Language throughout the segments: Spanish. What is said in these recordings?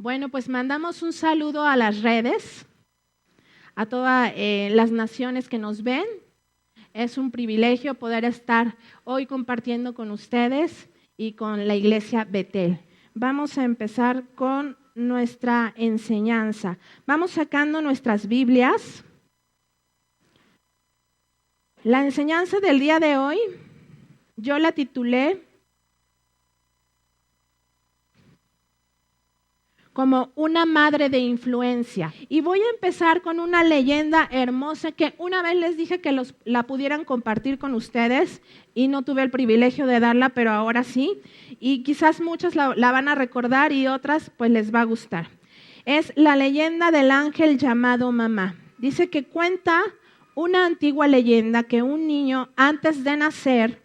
Bueno, pues mandamos un saludo a las redes, a todas las naciones que nos ven. Es un privilegio poder estar hoy compartiendo con ustedes y con la iglesia Betel. Vamos a empezar con nuestra enseñanza. Vamos sacando nuestras Biblias. La enseñanza del día de hoy, yo la titulé como una madre de influencia. Y voy a empezar con una leyenda hermosa que una vez les dije que la pudieran compartir con ustedes y no tuve el privilegio de darla, pero ahora sí. Y quizás muchas la van a recordar y otras pues les va a gustar. Es la leyenda del ángel llamado Mamá. Dice que cuenta una antigua leyenda que un niño antes de nacer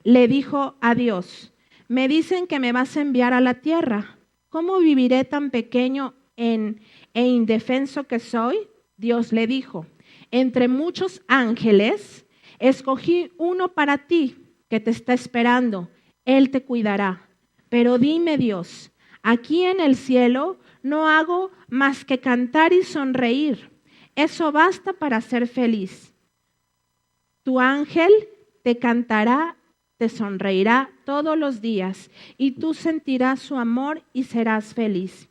le dijo a Dios: me dicen que me vas a enviar a la tierra. ¿Cómo viviré tan pequeño e indefenso que soy? Dios le dijo: entre muchos ángeles, escogí uno para ti que te está esperando. Él te cuidará. Pero dime, Dios, aquí en el cielo no hago más que cantar y sonreír. Eso basta para ser feliz. Tu ángel te cantará, te sonreirá todos los días y tú sentirás su amor y serás feliz.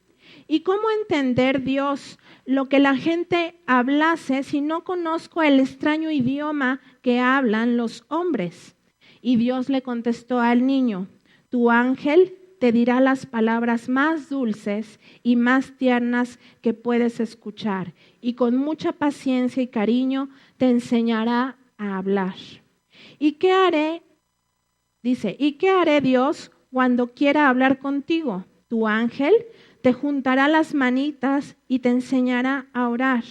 ¿Y cómo entender, Dios, lo que la gente hablase si no conozco el extraño idioma que hablan los hombres? Y Dios le contestó al niño: tu ángel te dirá las palabras más dulces y más tiernas que puedes escuchar, y con mucha paciencia y cariño te enseñará a hablar. ¿Y qué haré? Dice, ¿y qué haré, Dios, cuando quiera hablar contigo? Tu ángel te juntará las manitas y te enseñará a orar.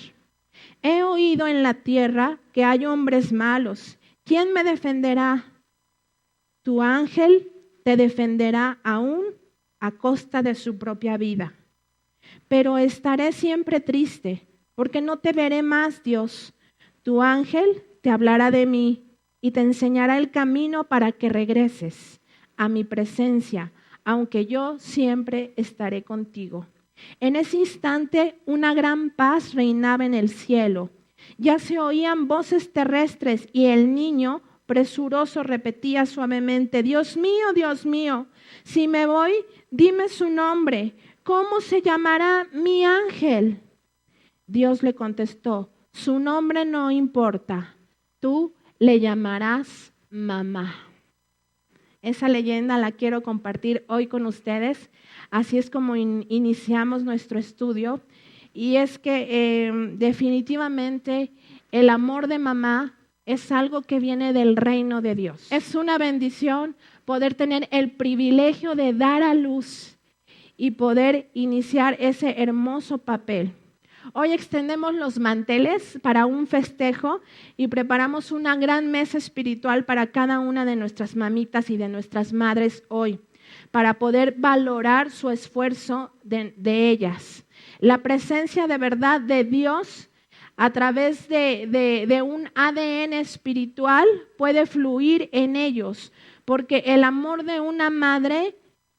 He oído en la tierra que hay hombres malos. ¿Quién me defenderá? Tu ángel te defenderá aún a costa de su propia vida. Pero estaré siempre triste porque no te veré más, Dios. Tu ángel te hablará de mí y te enseñará el camino para que regreses a mi presencia, aunque yo siempre estaré contigo. En ese instante una gran paz reinaba en el cielo. Ya se oían voces terrestres y el niño presuroso repetía suavemente: Dios mío, si me voy, dime su nombre. ¿Cómo se llamará mi ángel? Dios le contestó: su nombre no importa, tú le llamarás Mamá. Esa leyenda la quiero compartir hoy con ustedes. Así es como iniciamos nuestro estudio. Y es que definitivamente el amor de mamá es algo que viene del reino de Dios. Es una bendición poder tener el privilegio de dar a luz y poder iniciar ese hermoso papel. Hoy extendemos los manteles para un festejo y preparamos una gran mesa espiritual para cada una de nuestras mamitas y de nuestras madres hoy, para poder valorar su esfuerzo de ellas. La presencia de verdad de Dios a través de un ADN espiritual puede fluir en ellos, porque el amor de una madre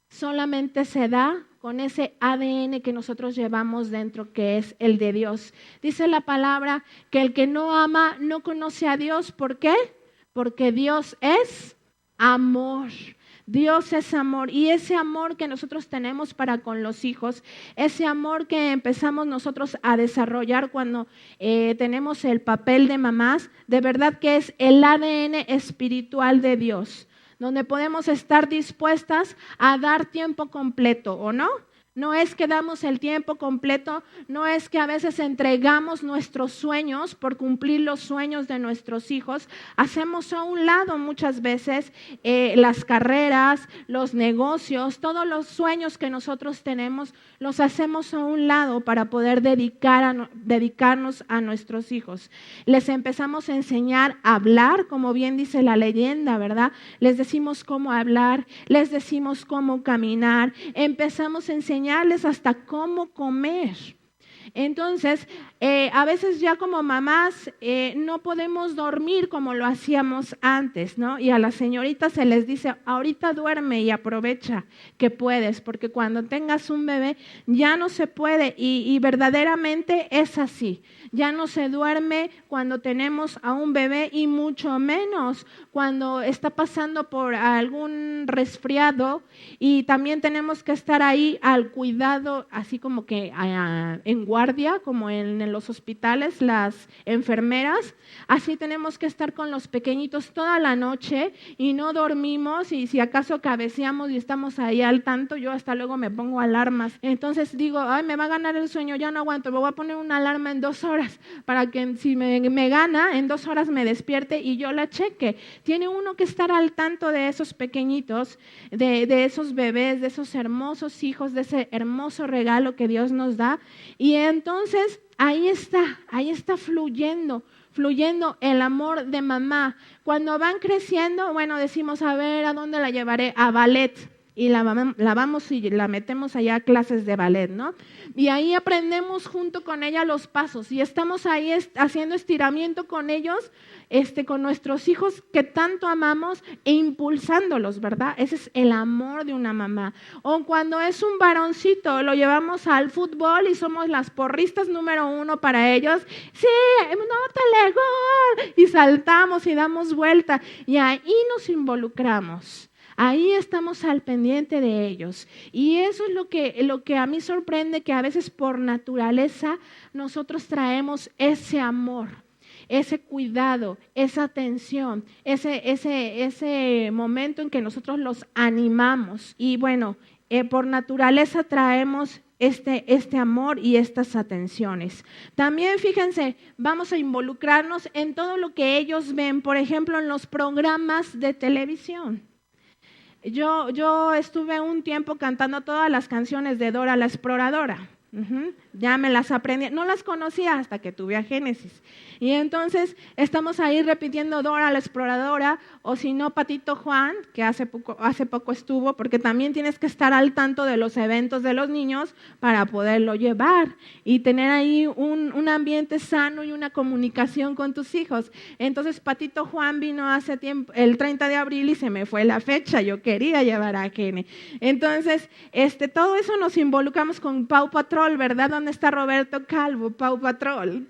solamente se da con ese ADN que nosotros llevamos dentro, que es el de Dios. Dice la palabra que el que no ama no conoce a Dios. ¿Por qué? Porque Dios es amor. Dios es amor, y ese amor que nosotros tenemos para con los hijos, ese amor que empezamos nosotros a desarrollar cuando tenemos el papel de mamás, de verdad que es el ADN espiritual de Dios, donde podemos estar dispuestas a dar tiempo completo, ¿o no? No es que damos el tiempo completo, no es que a veces entregamos nuestros sueños por cumplir los sueños de nuestros hijos. Hacemos a un lado muchas veces las carreras, los negocios, todos los sueños que nosotros tenemos, los hacemos a un lado para poder dedicarnos a nuestros hijos. Les empezamos a enseñar a hablar, como bien dice la leyenda, ¿verdad? Les decimos cómo hablar, les decimos cómo caminar, empezamos a enseñarles hasta cómo comer. Entonces, a veces ya como mamás no podemos dormir como lo hacíamos antes, ¿no? Y a las señoritas se les dice, ahorita duerme y aprovecha que puedes, porque cuando tengas un bebé ya no se puede y verdaderamente es así. Ya no se duerme cuando tenemos a un bebé y mucho menos cuando está pasando por algún resfriado, y también tenemos que estar ahí al cuidado, así como que en guardia, como en los hospitales, las enfermeras. Así tenemos que estar con los pequeñitos toda la noche y no dormimos, y si acaso cabeceamos y estamos ahí al tanto, yo hasta luego me pongo alarmas. Entonces digo, ay, me va a ganar el sueño, ya no aguanto, me voy a poner una alarma en 2 horas para que si me gana, en 2 horas me despierte y yo la cheque. Tiene uno que estar al tanto de esos pequeñitos, de esos bebés, de esos hermosos hijos, de ese hermoso regalo que Dios nos da. Y entonces ahí está fluyendo el amor de mamá. Cuando van creciendo, bueno, decimos, a ver, ¿a dónde la llevaré? A ballet. Y la vamos y la metemos allá a clases de ballet, ¿no? Y ahí aprendemos junto con ella los pasos y estamos ahí haciendo estiramiento con ellos, con nuestros hijos que tanto amamos e impulsándolos, ¿verdad? Ese es el amor de una mamá. O cuando es un varoncito, lo llevamos al fútbol y somos las porristas número 1 para ellos. Sí, anótale gol. Y saltamos y damos vuelta y ahí nos involucramos. Ahí estamos al pendiente de ellos. Y eso es lo que a mí sorprende, que a veces por naturaleza nosotros traemos ese amor, ese cuidado, esa atención, ese momento en que nosotros los animamos. Y bueno, por naturaleza traemos este amor y estas atenciones. También fíjense, vamos a involucrarnos en todo lo que ellos ven, por ejemplo, en los programas de televisión. Yo estuve un tiempo cantando todas las canciones de Dora la Exploradora. Ya me las aprendí, no las conocía hasta que tuve a Génesis. Y entonces estamos ahí repitiendo Dora la Exploradora, o si no, Patito Juan, que hace poco estuvo, porque también tienes que estar al tanto de los eventos de los niños para poderlo llevar y tener ahí un ambiente sano y una comunicación con tus hijos. Entonces Patito Juan vino hace tiempo, el 30 de abril, y se me fue la fecha, yo quería llevar a Gene. Entonces, todo eso nos involucramos con Paw Patrol, ¿verdad? ¿Dónde está Roberto Calvo? Paw Patrol.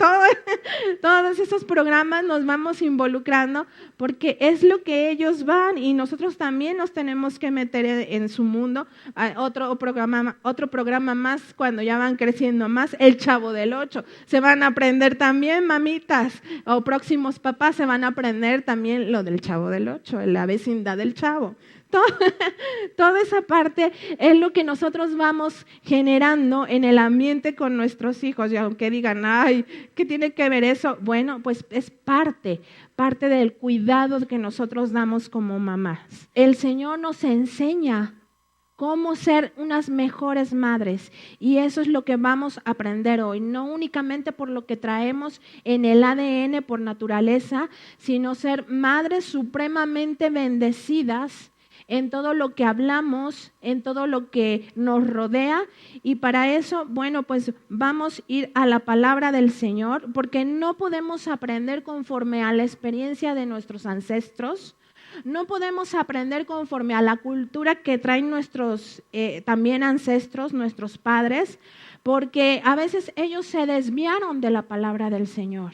Todos esos programas nos vamos involucrando porque es lo que ellos van, y nosotros también nos tenemos que meter en su mundo. Otro programa más cuando ya van creciendo más, El Chavo del Ocho. Se van a aprender también, mamitas, o próximos papás se van a aprender también lo del Chavo del Ocho, la vecindad del Chavo. Toda esa parte es lo que nosotros vamos generando en el ambiente con nuestros hijos. Y aunque digan, ay, ¿qué tiene que ver eso? Bueno, pues es parte del cuidado que nosotros damos como mamás. El Señor nos enseña cómo ser unas mejores madres, y eso es lo que vamos a aprender hoy, no únicamente por lo que traemos en el ADN por naturaleza, sino ser madres supremamente bendecidas en todo lo que hablamos, en todo lo que nos rodea. Y para eso, bueno, pues vamos a ir a la palabra del Señor, porque no podemos aprender conforme a la experiencia de nuestros ancestros, no podemos aprender conforme a la cultura que traen nuestros también ancestros, nuestros padres, porque a veces ellos se desviaron de la palabra del Señor.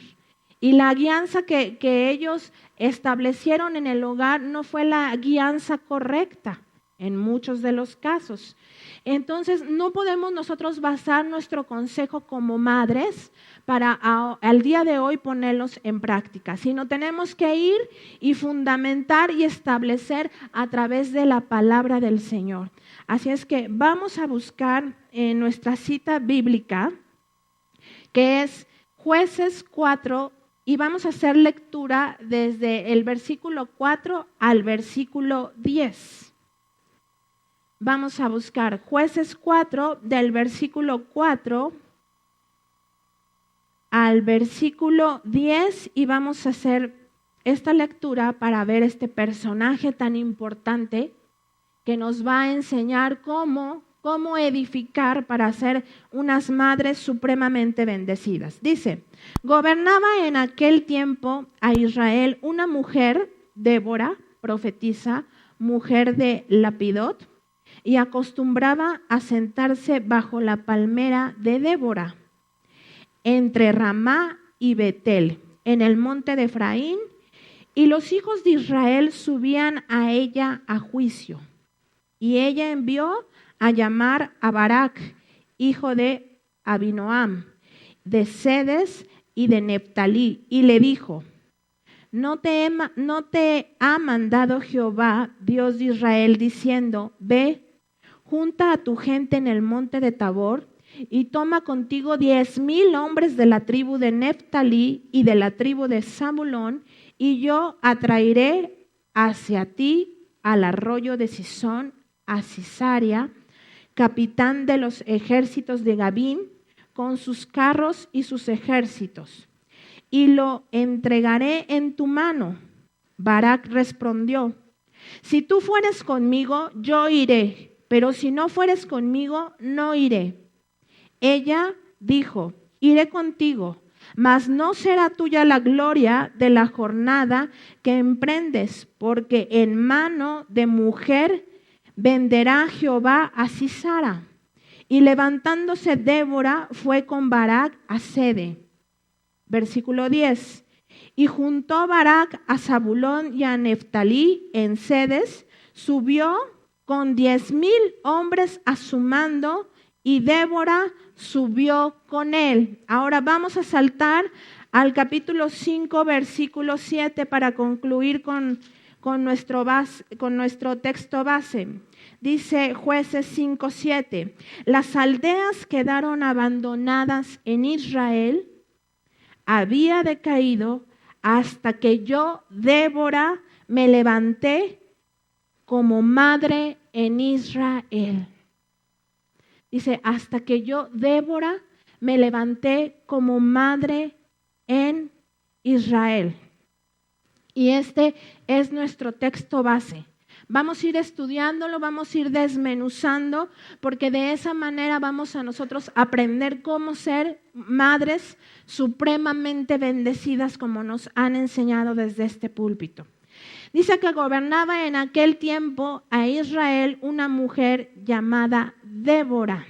Y la guianza que ellos establecieron en el hogar no fue la guianza correcta en muchos de los casos. Entonces, no podemos nosotros basar nuestro consejo como madres para al día de hoy ponerlos en práctica, sino tenemos que ir y fundamentar y establecer a través de la palabra del Señor. Así es que vamos a buscar en nuestra cita bíblica, que es Jueces 4, y vamos a hacer lectura desde el versículo 4 al versículo 10. Vamos a buscar Jueces 4, del versículo 4 al versículo 10, y vamos a hacer esta lectura para ver este personaje tan importante que nos va a enseñar cómo cómo edificar para ser unas madres supremamente bendecidas. Dice, gobernaba en aquel tiempo a Israel una mujer, Débora, profetisa, mujer de Lapidot, y acostumbraba a sentarse bajo la palmera de Débora, entre Ramá y Betel, en el monte de Efraín, y los hijos de Israel subían a ella a juicio. Y ella envió a llamar a Barak, hijo de Abinoam, de Sedes y de Neftalí, y le dijo, ¿no te ha mandado Jehová, Dios de Israel, diciendo, ve, junta a tu gente en el monte de Tabor, y toma contigo 10,000 hombres de la tribu de Neftalí y de la tribu de Zabulón, y yo atraeré hacia ti al arroyo de Sisón, a Sisarea, capitán de los ejércitos de Gabín, con sus carros y sus ejércitos, y lo entregaré en tu mano. Barak respondió, si tú fueres conmigo, yo iré, pero si no fueres conmigo, no iré. Ella dijo, iré contigo, mas no será tuya la gloria de la jornada que emprendes, porque en mano de mujer venderá Jehová a Sisara. Y levantándose Débora fue con Barak a Sede. Versículo 10. Y juntó Barak a Zabulón y a Neftalí en Sedes, subió con 10,000 hombres a su mando, y Débora subió con él. Ahora vamos a saltar al capítulo 5, versículo 7 para concluir con nuestro texto base. Dice Jueces 5:7, las aldeas quedaron abandonadas en Israel, había decaído hasta que yo, Débora, me levanté como madre en Israel. Dice, hasta que yo, Débora, me levanté como madre en Israel. Y este es nuestro texto base. Vamos a ir estudiándolo, vamos a ir desmenuzando, porque de esa manera vamos a nosotros aprender cómo ser madres supremamente bendecidas, como nos han enseñado desde este púlpito. Dice que gobernaba en aquel tiempo a Israel una mujer llamada Débora.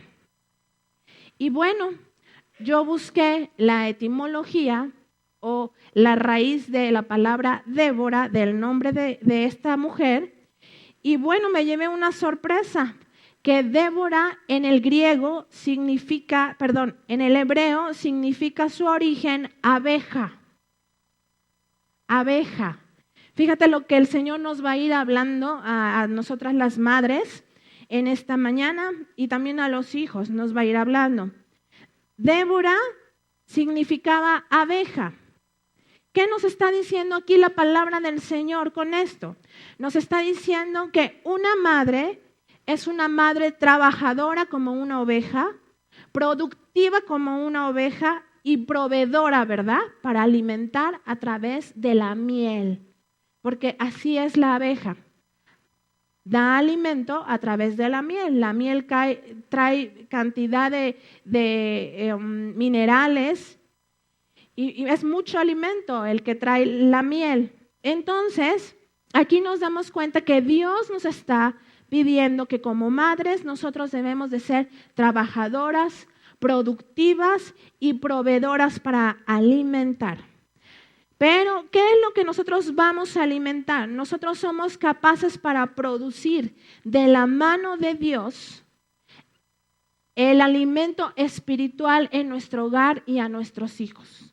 Y bueno, yo busqué la etimología o la raíz de la palabra Débora, del nombre de esta mujer. Y bueno, me llevé una sorpresa, que Débora en el griego significa, en el hebreo significa su origen abeja. Abeja. Fíjate lo que el Señor nos va a ir hablando a nosotras las madres en esta mañana, y también a los hijos nos va a ir hablando. Débora significaba abeja. ¿Qué nos está diciendo aquí la palabra del Señor con esto? Nos está diciendo que una madre es una madre trabajadora como una oveja, productiva como una oveja y proveedora, ¿verdad? Para alimentar a través de la miel, porque así es la abeja. Da alimento a través de la miel. La miel trae cantidad de minerales, y es mucho alimento el que trae la miel. Entonces, aquí nos damos cuenta que Dios nos está pidiendo que como madres nosotros debemos de ser trabajadoras, productivas y proveedoras para alimentar. Pero, ¿qué es lo que nosotros vamos a alimentar? Nosotros somos capaces para producir de la mano de Dios el alimento espiritual en nuestro hogar y a nuestros hijos.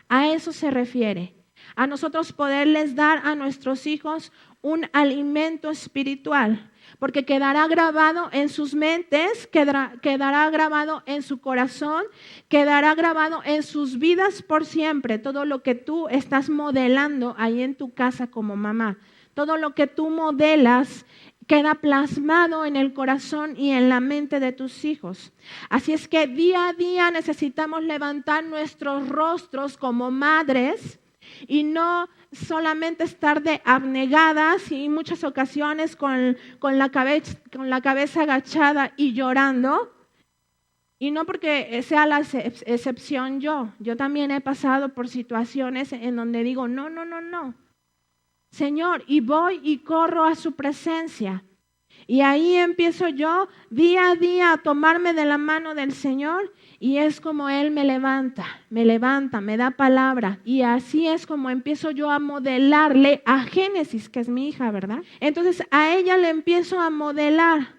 A eso se refiere, a nosotros poderles dar a nuestros hijos un alimento espiritual, porque quedará grabado en sus mentes, quedará grabado en su corazón, quedará grabado en sus vidas por siempre. Todo lo que tú estás modelando ahí en tu casa como mamá, todo lo que tú modelas queda plasmado en el corazón y en la mente de tus hijos. Así es que día a día necesitamos levantar nuestros rostros como madres y no solamente estar de abnegadas y en muchas ocasiones con la cabeza agachada y llorando. Y no porque sea la excepción yo también he pasado por situaciones en donde digo, no, Señor, y voy y corro a su presencia. Y ahí empiezo yo día a día a tomarme de la mano del Señor y es como Él me levanta, me da palabra. Y así es como empiezo yo a modelarle a Génesis, que es mi hija, ¿verdad? Entonces a ella le empiezo a modelar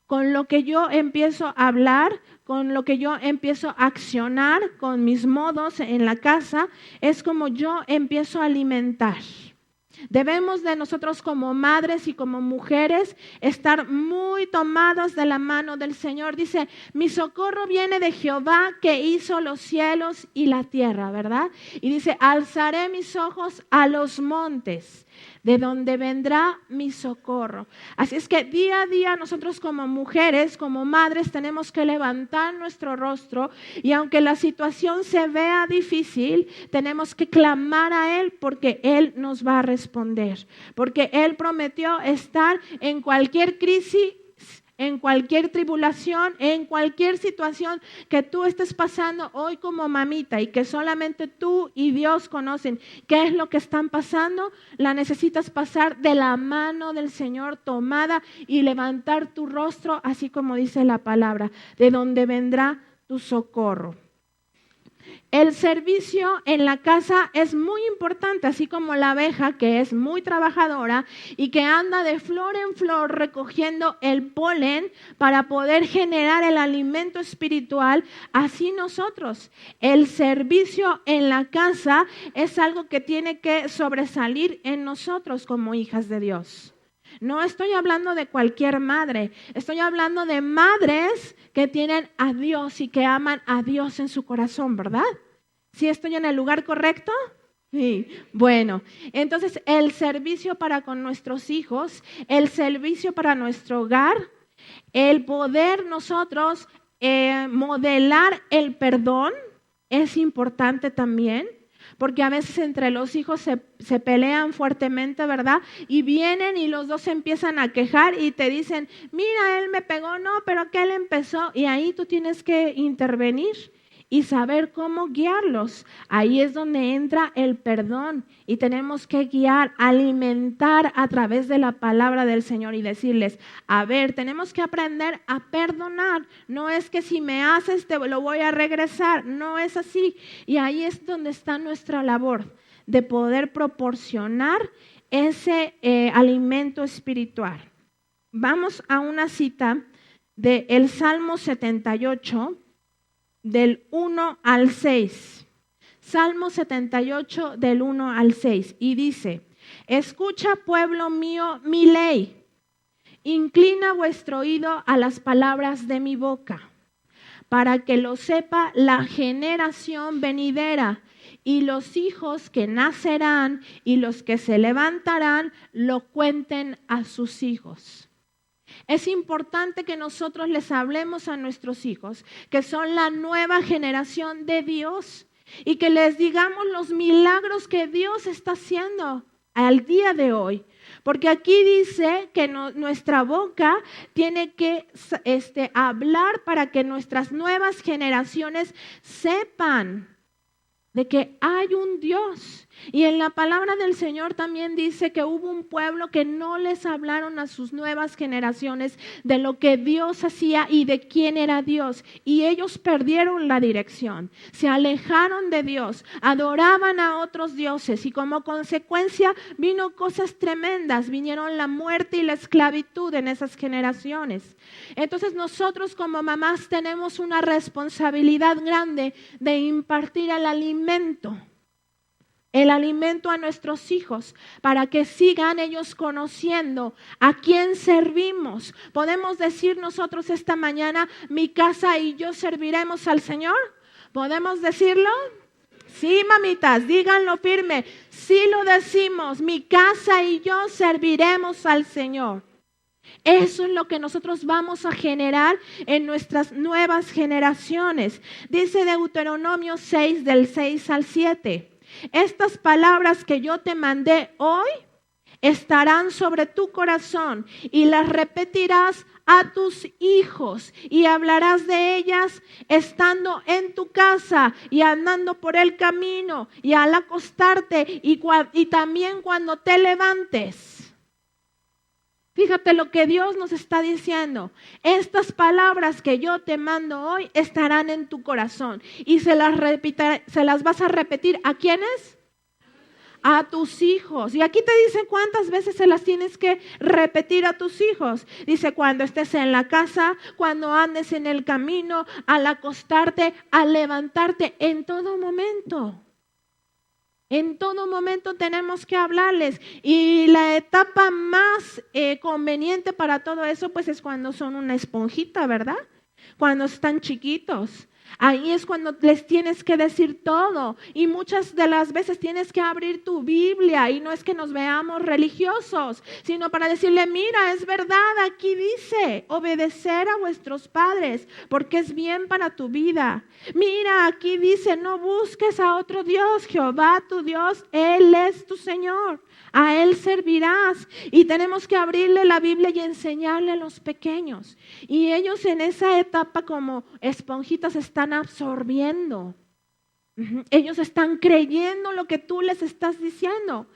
con lo que yo empiezo a hablar, con lo que yo empiezo a accionar, con mis modos en la casa, es como yo empiezo a alimentar. Debemos de nosotros como madres y como mujeres estar muy tomados de la mano del Señor. Dice, mi socorro viene de Jehová que hizo los cielos y la tierra, ¿verdad? Y dice, alzaré mis ojos a los montes, de donde vendrá mi socorro. Así es que día a día nosotros como mujeres, como madres, tenemos que levantar nuestro rostro y aunque la situación se vea difícil, tenemos que clamar a Él porque Él nos va a responder. Porque Él prometió estar en cualquier crisis, en cualquier tribulación, en cualquier situación que tú estés pasando hoy como mamita y que solamente tú y Dios conocen qué es lo que están pasando, la necesitas pasar de la mano del Señor tomada y levantar tu rostro, así como dice la palabra, de donde vendrá tu socorro. El servicio en la casa es muy importante, así como la abeja que es muy trabajadora y que anda de flor en flor recogiendo el polen para poder generar el alimento espiritual, así nosotros. El servicio en la casa es algo que tiene que sobresalir en nosotros como hijas de Dios. No estoy hablando de cualquier madre, estoy hablando de madres que tienen a Dios y que aman a Dios en su corazón, ¿verdad? ¿Sí estoy en el lugar correcto? Sí. Bueno, entonces el servicio para con nuestros hijos, el servicio para nuestro hogar, el poder nosotros modelar el perdón es importante también. Porque a veces entre los hijos se pelean fuertemente, ¿verdad? Y vienen y los dos se empiezan a quejar y te dicen, mira, él me pegó, no, pero que él empezó. Y ahí tú tienes que intervenir y saber cómo guiarlos. Ahí es donde entra el perdón y tenemos que guiar, alimentar a través de la palabra del Señor y decirles, a ver, tenemos que aprender a perdonar. No es que si me haces te lo voy a regresar, no es así. Y ahí es donde está nuestra labor de poder proporcionar ese alimento espiritual. Vamos a una cita del Salmo 78, del 1 al 6. Salmo 78 del 1 al 6. Y dice, escucha pueblo mío mi ley, inclina vuestro oído a las palabras de mi boca, para que lo sepa la generación venidera y los hijos que nacerán y los que se levantarán lo cuenten a sus hijos. Es importante que nosotros les hablemos a nuestros hijos, que son la nueva generación de Dios, y que les digamos los milagros que Dios está haciendo al día de hoy. Porque aquí dice que nuestra boca tiene que hablar para que nuestras nuevas generaciones sepan de que hay un Dios. Y en la palabra del Señor también dice que hubo un pueblo que no les hablaron a sus nuevas generaciones de lo que Dios hacía y de quién era Dios. Y ellos perdieron la dirección, se alejaron de Dios, adoraban a otros dioses y como consecuencia vino cosas tremendas, vinieron la muerte y la esclavitud en esas generaciones. Entonces nosotros como mamás tenemos una responsabilidad grande de impartir el alimento a nuestros hijos para que sigan ellos conociendo a quién servimos. ¿Podemos decir nosotros esta mañana, mi casa y yo serviremos al Señor? ¿Podemos decirlo? Sí, mamitas, díganlo firme. Sí lo decimos, mi casa y yo serviremos al Señor. Eso es lo que nosotros vamos a generar en nuestras nuevas generaciones. Dice Deuteronomio 6, del 6 al 7. Estas palabras que yo te mandé hoy estarán sobre tu corazón y las repetirás a tus hijos y hablarás de ellas estando en tu casa y andando por el camino y al acostarte y también cuando te levantes. Fíjate lo que Dios nos está diciendo. Estas palabras que yo te mando hoy estarán en tu corazón y se las vas a repetir. ¿A quiénes? A tus hijos. Y aquí te dice cuántas veces se las tienes que repetir a tus hijos. Dice cuando estés en la casa, cuando andes en el camino, al acostarte, al levantarte, en todo momento. En todo momento tenemos que hablarles. Y la etapa más conveniente para todo eso, pues es cuando son una esponjita, ¿verdad? Cuando están chiquitos. Ahí es cuando les tienes que decir todo y muchas de las veces tienes que abrir tu Biblia y no es que nos veamos religiosos, sino para decirle, mira, es verdad, aquí dice, obedecer a vuestros padres porque es bien para tu vida. Mira, aquí dice, no busques a otro Dios, Jehová tu Dios, Él es tu Señor. A Él servirás y tenemos que abrirle la Biblia y enseñarle a los pequeños. Y ellos en esa etapa como esponjitas están absorbiendo. Ellos están creyendo lo que tú les estás diciendo.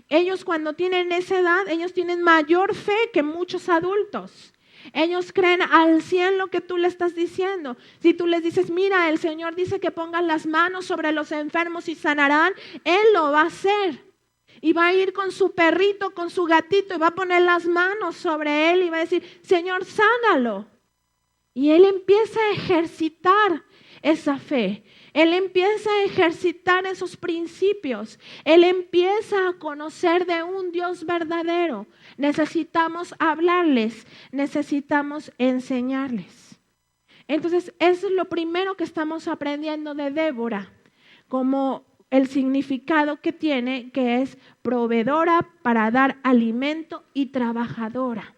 Ellos cuando tienen esa edad, ellos tienen mayor fe que muchos adultos. Ellos creen al 100 lo que tú le estás diciendo. Si tú les dices, mira, el Señor dice que pongan las manos sobre los enfermos y sanarán, Él lo va a hacer. Y va a ir con su perrito, con su gatito y va a poner las manos sobre él y va a decir, Señor, sánalo. Y él empieza a ejercitar esa fe. Él empieza a ejercitar esos principios. Él empieza a conocer de un Dios verdadero. Necesitamos hablarles, necesitamos enseñarles. Entonces, eso es lo primero que estamos aprendiendo de Débora, como el significado que tiene, que es proveedora para dar alimento y trabajadora.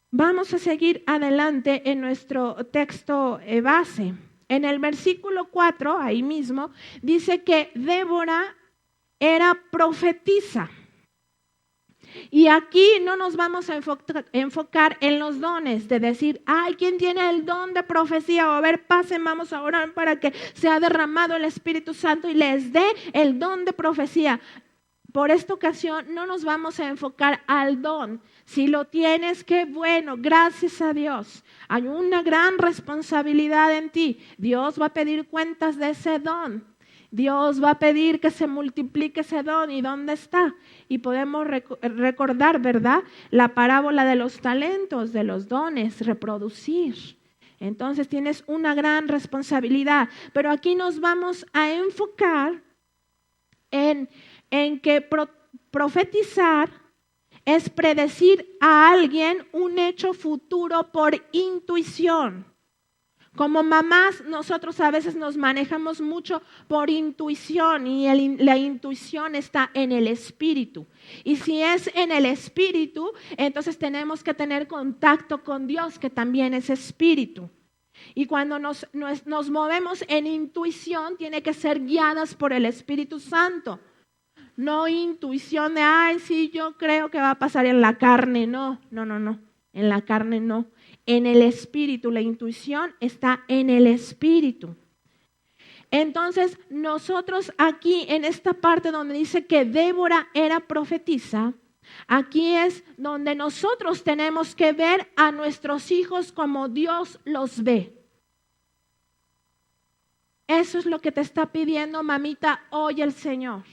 Vamos a seguir adelante en nuestro texto base. En el versículo 4, ahí mismo, dice que Débora era profetisa. Y aquí no nos vamos a enfocar en los dones, de decir, ay, ¿quién tiene el don de profecía? O a ver, pasen, vamos a orar para que sea derramado el Espíritu Santo y les dé el don de profecía. Por esta ocasión no nos vamos a enfocar al don. Si lo tienes, qué bueno, gracias a Dios. Hay una gran responsabilidad en ti. Dios va a pedir cuentas de ese don. Dios va a pedir que se multiplique ese don. ¿Y dónde está? Y podemos recordar, ¿verdad? La parábola de los talentos, de los dones, reproducir. Entonces tienes una gran responsabilidad. Pero aquí nos vamos a enfocar en que profetizar es predecir a alguien un hecho futuro por intuición. Como mamás, nosotros a veces nos manejamos mucho por intuición y la intuición está en el espíritu. Y si es en el espíritu, entonces tenemos que tener contacto con Dios, que también es espíritu. Y cuando nos movemos en intuición, tiene que ser guiadas por el Espíritu Santo. No intuición de, ay, sí, yo creo que va a pasar en la carne. No. En la carne no. En el espíritu, la intuición está en el espíritu. Entonces, nosotros aquí en esta parte donde dice que Débora era profetisa, aquí es donde nosotros tenemos que ver a nuestros hijos como Dios los ve. Eso es lo que te está pidiendo, mamita, hoy el Señor.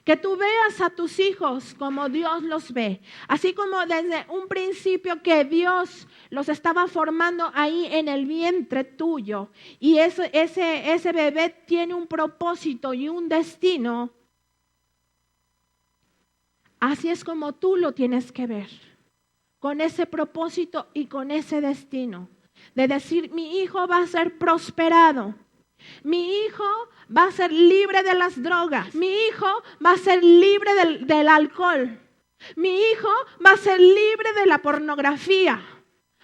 Que tú veas a tus hijos como Dios los ve. Así como desde un principio que Dios los estaba formando ahí en el vientre tuyo. Y ese bebé tiene un propósito y un destino. Así es como tú lo tienes que ver. Con ese propósito y con ese destino. De decir, mi hijo va a ser prosperado. Mi hijo va a ser libre de las drogas. Mi hijo va a ser libre del alcohol. Mi hijo va a ser libre de la pornografía.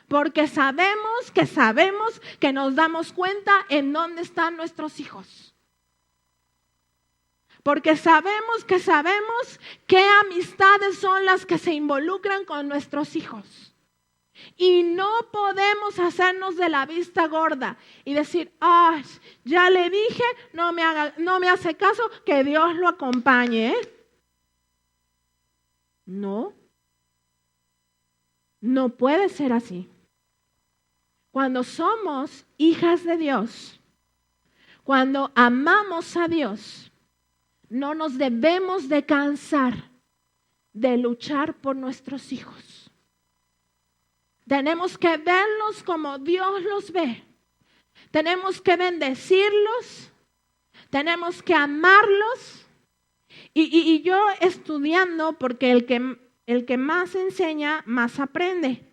Porque sabemos que nos damos cuenta en dónde están nuestros hijos. Porque sabemos qué amistades son las que se involucran con nuestros hijos. Y no podemos hacernos de la vista gorda y decir, ay, ya le dije, no me hace caso, que Dios lo acompañe. No puede ser así. Cuando somos hijas de Dios, cuando amamos a Dios, no nos debemos de cansar de luchar por nuestros hijos. Tenemos que verlos como Dios los ve. Tenemos que bendecirlos. Tenemos que amarlos. Y yo estudiando, porque el que más enseña, más aprende.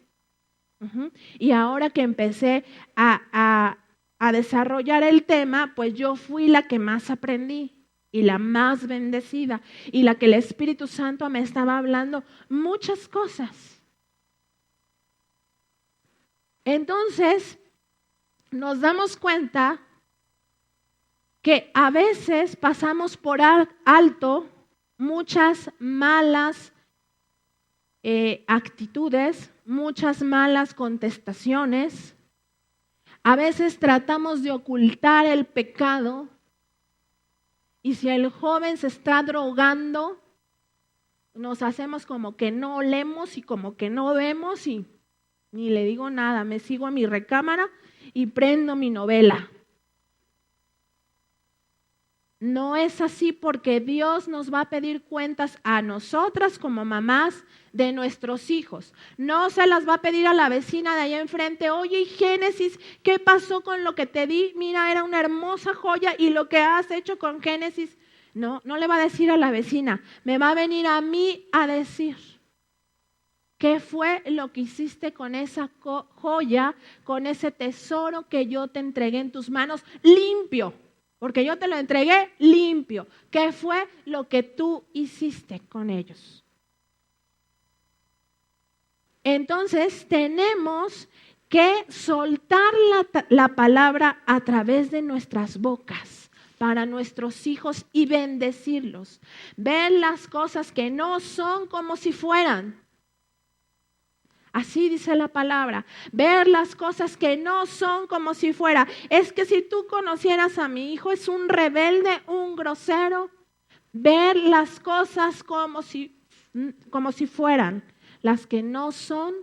Y ahora que empecé a desarrollar el tema, pues yo fui la que más aprendí y la más bendecida y la que el Espíritu Santo me estaba hablando muchas cosas. Entonces, nos damos cuenta que a veces pasamos por alto muchas malas actitudes, muchas malas contestaciones. A veces tratamos de ocultar el pecado. Y si el joven se está drogando, nos hacemos como que no olemos y como que no vemos y ni le digo nada. Me sigo a mi recámara y prendo mi novela. No es así, porque Dios nos va a pedir cuentas a nosotras como mamás de nuestros hijos. No se las va a pedir a la vecina de allá enfrente. Oye, Génesis, ¿qué pasó con lo que te di? Mira, era una hermosa joya y lo que has hecho con Génesis. No le va a decir a la vecina. Me va a venir a mí a decir, ¿qué fue lo que hiciste con esa joya, con ese tesoro que yo te entregué en tus manos limpio? Porque yo te lo entregué limpio. ¿Qué fue lo que tú hiciste con ellos? Entonces tenemos que soltar la palabra a través de nuestras bocas para nuestros hijos y bendecirlos. Ver las cosas que no son como si fueran. Así dice la palabra, ver las cosas que no son como si fuera. Es que si tú conocieras a mi hijo, es un rebelde, un grosero. Ver las cosas como si fueran, las que no son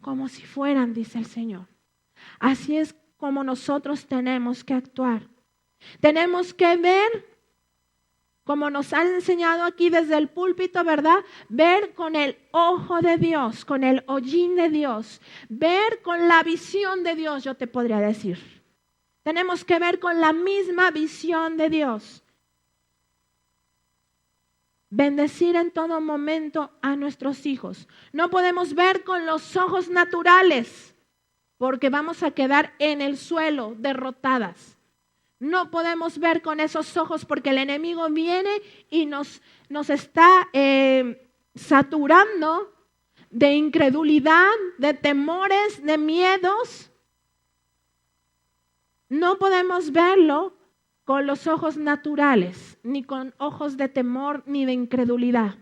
como si fueran, dice el Señor. Así es como nosotros tenemos que actuar. Tenemos que ver, como nos han enseñado aquí desde el púlpito, ¿verdad? Ver con el ojo de Dios, con el hollín de Dios. Ver con la visión de Dios, yo te podría decir. Tenemos que ver con la misma visión de Dios. Bendecir en todo momento a nuestros hijos. No podemos ver con los ojos naturales, porque vamos a quedar en el suelo derrotadas. No podemos ver con esos ojos porque el enemigo viene y nos está saturando de incredulidad, de temores, de miedos. No podemos verlo con los ojos naturales, ni con ojos de temor, ni de incredulidad.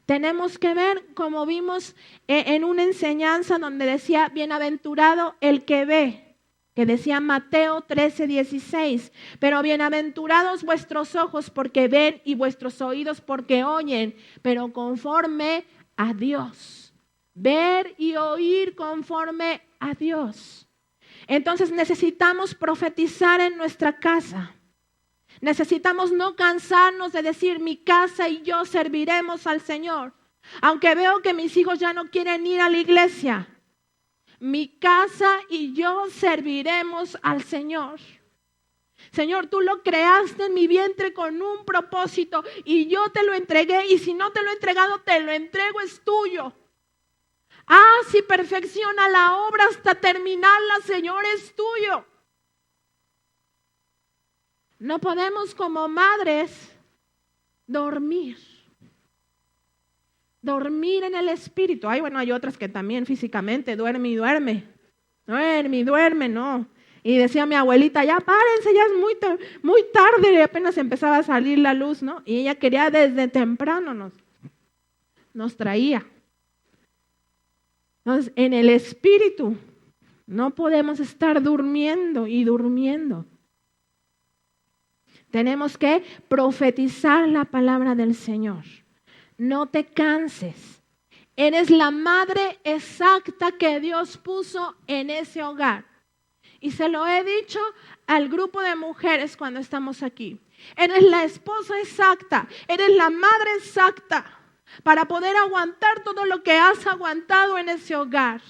Tenemos que ver, como vimos en una enseñanza donde decía, bienaventurado el que ve, que decía Mateo 13:16, pero bienaventurados vuestros ojos porque ven y vuestros oídos porque oyen, pero conforme a Dios. Ver y oír conforme a Dios. Entonces necesitamos profetizar en nuestra casa. Necesitamos no cansarnos de decir, mi casa y yo serviremos al Señor. Aunque veo que mis hijos ya no quieren ir a la iglesia, mi casa y yo serviremos al Señor. Señor, tú lo creaste en mi vientre con un propósito y yo te lo entregué, y si no te lo he entregado, te lo entrego, es tuyo. Haz y perfecciona la obra hasta terminarla, Señor, es tuyo. No podemos como madres dormir en el espíritu. Hay otras que también físicamente duerme y duerme, no. Y decía mi abuelita, ya párense, ya es muy tarde, y apenas empezaba a salir la luz, ¿no? Y ella quería desde temprano nos traía. Entonces, en el espíritu no podemos estar durmiendo y durmiendo. Tenemos que profetizar la palabra del Señor. No te canses. Eres la madre exacta que Dios puso en ese hogar. Y se lo he dicho al grupo de mujeres cuando estamos aquí. Eres la esposa exacta, eres la madre exacta para poder aguantar todo lo que has aguantado en ese hogar.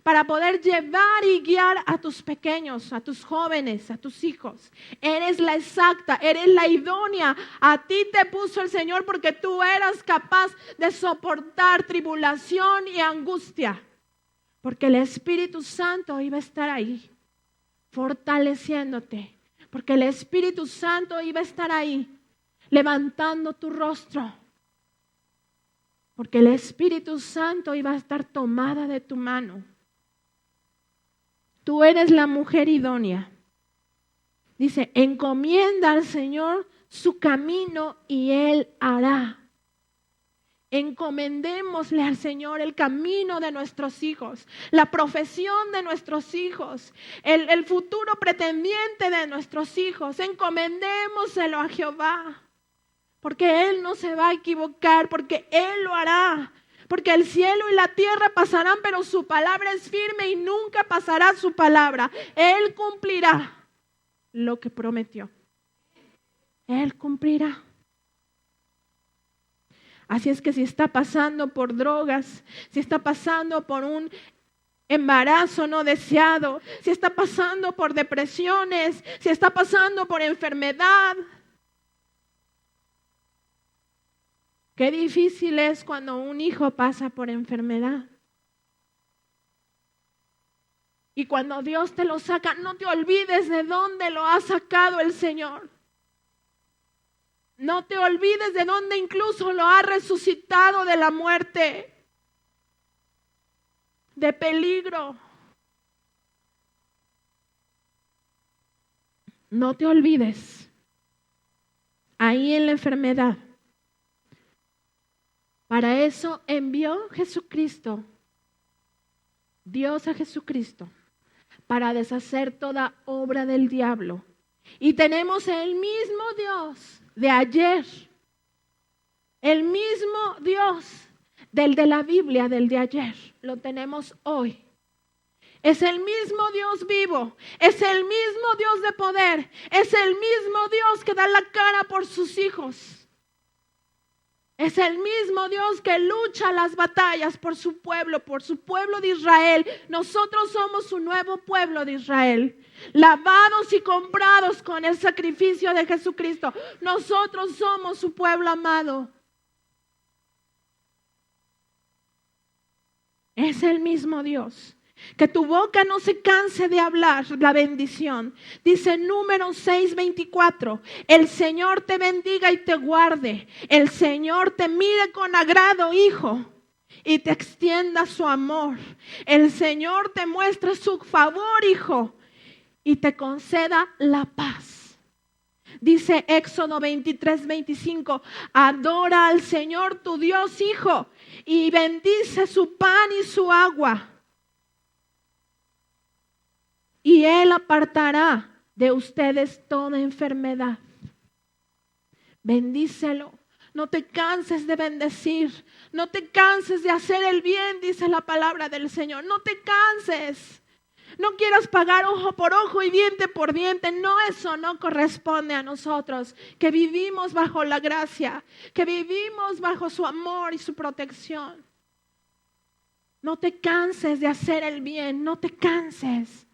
Para poder llevar y guiar a tus pequeños, a tus jóvenes, a tus hijos. Eres la exacta, eres la idónea. A ti te puso el Señor porque tú eras capaz de soportar tribulación y angustia. Porque el Espíritu Santo iba a estar ahí, fortaleciéndote. Porque el Espíritu Santo iba a estar ahí, levantando tu rostro. Porque el Espíritu Santo iba a estar tomada de tu mano. Tú eres la mujer idónea. Dice, encomienda al Señor su camino y Él hará. Encomendémosle al Señor el camino de nuestros hijos, la profesión de nuestros hijos, el futuro pretendiente de nuestros hijos. Encomendémoselo a Jehová, porque Él no se va a equivocar, porque Él lo hará. Porque el cielo y la tierra pasarán, pero su palabra es firme y nunca pasará su palabra. Él cumplirá lo que prometió. Él cumplirá. Así es que si está pasando por drogas, si está pasando por un embarazo no deseado, si está pasando por depresiones, si está pasando por enfermedad, qué difícil es cuando un hijo pasa por enfermedad. Y cuando Dios te lo saca, no te olvides de dónde lo ha sacado el Señor. No te olvides de dónde incluso lo ha resucitado de la muerte, de peligro. No te olvides. Ahí en la enfermedad. Para eso envió Jesucristo, Dios a Jesucristo, para deshacer toda obra del diablo. Y tenemos el mismo Dios de ayer, el mismo Dios del de la Biblia, del de ayer, lo tenemos hoy. Es el mismo Dios vivo, es el mismo Dios de poder, es el mismo Dios que da la cara por sus hijos. Es el mismo Dios que lucha las batallas por su pueblo de Israel. Nosotros somos su nuevo pueblo de Israel, lavados y comprados con el sacrificio de Jesucristo. Nosotros somos su pueblo amado. Es el mismo Dios. Que tu boca no se canse de hablar la bendición. Dice Números 6:24. El Señor te bendiga y te guarde. El Señor te mire con agrado, hijo, y te extienda su amor. El Señor te muestre su favor, hijo, y te conceda la paz. Dice Éxodo 23:25. Adora al Señor tu Dios, hijo, y bendice su pan y su agua. Y Él apartará de ustedes toda enfermedad. Bendícelo. No te canses de bendecir. No te canses de hacer el bien, dice la palabra del Señor. No te canses. No quieras pagar ojo por ojo y diente por diente. No, eso no corresponde a nosotros, que vivimos bajo la gracia, que vivimos bajo su amor y su protección. No te canses de hacer el bien. No te canses.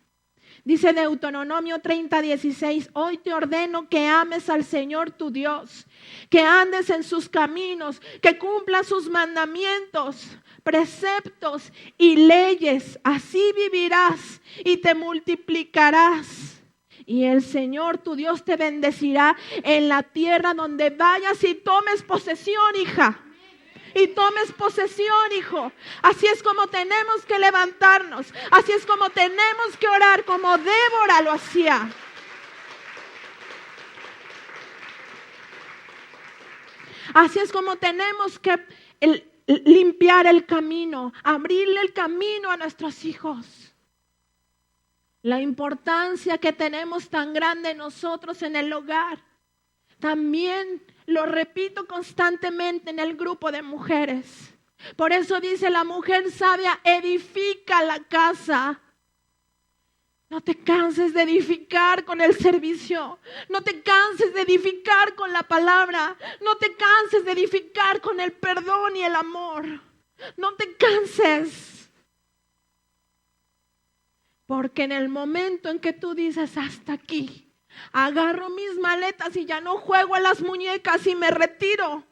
Dice Deuteronomio 30:16, hoy te ordeno que ames al Señor tu Dios, que andes en sus caminos, que cumplas sus mandamientos, preceptos y leyes. Así vivirás y te multiplicarás. Y el Señor tu Dios te bendecirá en la tierra donde vayas y tomes posesión, hija. y tomes posesión, hijo. Así es como tenemos que levantarnos. Así es como tenemos que orar, como Débora lo hacía. Así es como tenemos que limpiar el camino, abrirle el camino a nuestros hijos. La importancia que tenemos tan grande nosotros en el hogar. También lo repito constantemente en el grupo de mujeres. Por eso dice la mujer sabia, edifica la casa. No te canses de edificar con el servicio. No te canses de edificar con la palabra. No te canses de edificar con el perdón y el amor. No te canses. Porque en el momento en que tú dices hasta aquí, agarro mis maletas y ya no juego a las muñecas y me retiro,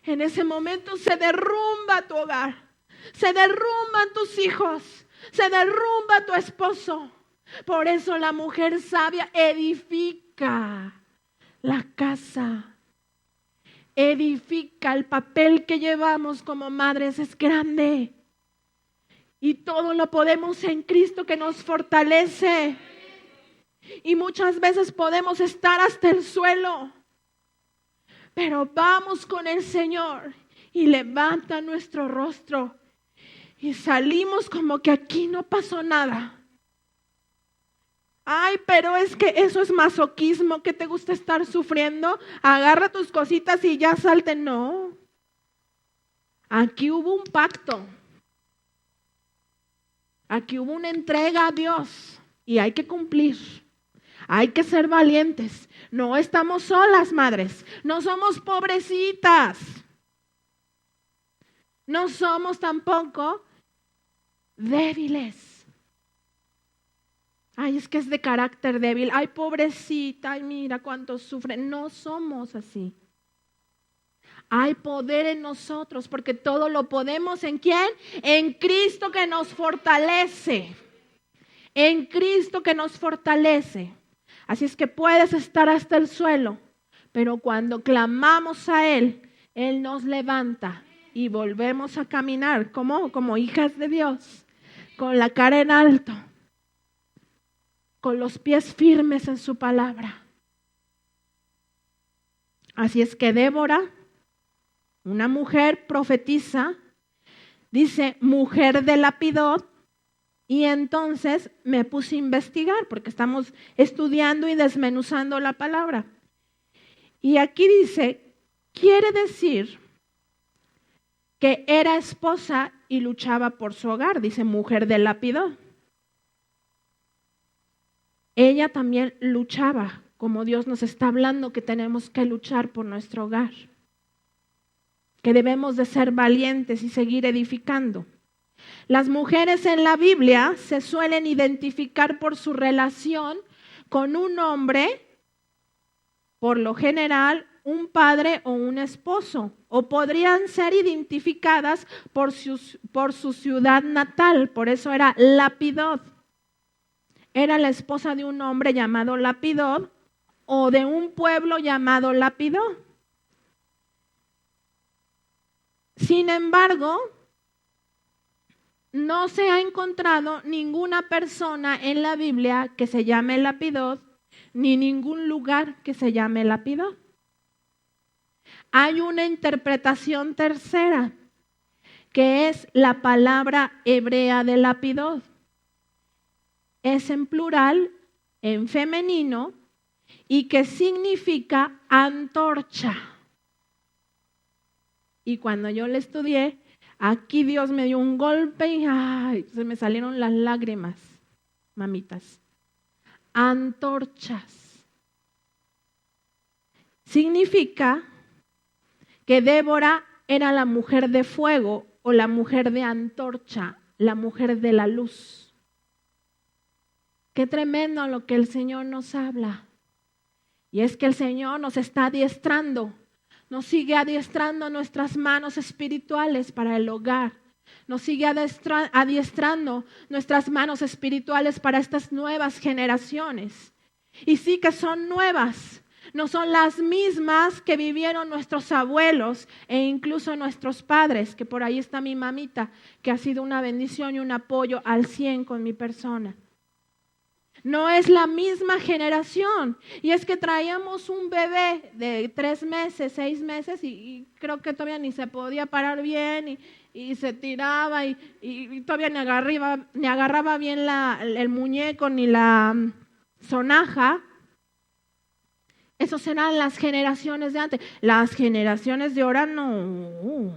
en ese momento se derrumba tu hogar, se derrumban tus hijos, se derrumba tu esposo. Por eso la mujer sabia edifica la casa, edifica. El papel que llevamos como madres es grande y todo lo podemos en Cristo que nos fortalece. Y muchas veces podemos estar hasta el suelo, pero vamos con el Señor y levanta nuestro rostro y salimos como que aquí no pasó nada. Ay, pero es que eso es masoquismo, que te gusta estar sufriendo. Agarra tus cositas y ya salte. No. Aquí hubo un pacto. Aquí hubo una entrega a Dios y hay que cumplir. Hay que ser valientes. No estamos solas, madres. No somos pobrecitas. No somos tampoco débiles. Ay, es que es de carácter débil. Ay, pobrecita. Ay, mira cuánto sufre. No somos así. Hay poder en nosotros porque todo lo podemos. ¿En quién? En Cristo que nos fortalece. En Cristo que nos fortalece. Así es que puedes estar hasta el suelo, pero cuando clamamos a Él, Él nos levanta y volvemos a caminar como hijas de Dios, con la cara en alto, con los pies firmes en su palabra. Así es que Débora, una mujer profetiza, dice mujer de Lapidot. Y entonces me puse a investigar porque estamos estudiando y desmenuzando la palabra. Y aquí dice, quiere decir que era esposa y luchaba por su hogar, dice mujer de Lapidot. Ella también luchaba, como Dios nos está hablando que tenemos que luchar por nuestro hogar, que debemos de ser valientes y seguir edificando. Las mujeres en la Biblia se suelen identificar por su relación con un hombre, por lo general un padre o un esposo, o podrían ser identificadas por su ciudad natal, por eso era Lapidot. Era la esposa de un hombre llamado Lapidot o de un pueblo llamado Lapidot. Sin embargo, no se ha encontrado ninguna persona en la Biblia que se llame Lapidot, ni ningún lugar que se llame Lapidot. Hay una interpretación tercera, que es la palabra hebrea de Lapidot. Es en plural, en femenino, y que significa antorcha. Y cuando yo la estudié, aquí Dios me dio un golpe y ay, se me salieron las lágrimas, mamitas. Antorchas. Significa que Débora era la mujer de fuego o la mujer de antorcha, la mujer de la luz. Qué tremendo lo que el Señor nos habla. Y es que el Señor nos está adiestrando. Nos sigue adiestrando nuestras manos espirituales para el hogar. Nos sigue adiestrando nuestras manos espirituales para estas nuevas generaciones. Y sí que son nuevas. no son las mismas que vivieron nuestros abuelos e incluso nuestros padres, que por ahí está mi mamita, que ha sido una bendición y un apoyo al 100 con mi persona. No es la misma generación. Y es que traíamos un bebé de 3 meses, 6 meses y creo que todavía ni se podía parar bien y se tiraba y todavía ni agarraba bien el muñeco ni la sonaja. Esas eran las generaciones de antes. Las generaciones de ahora no.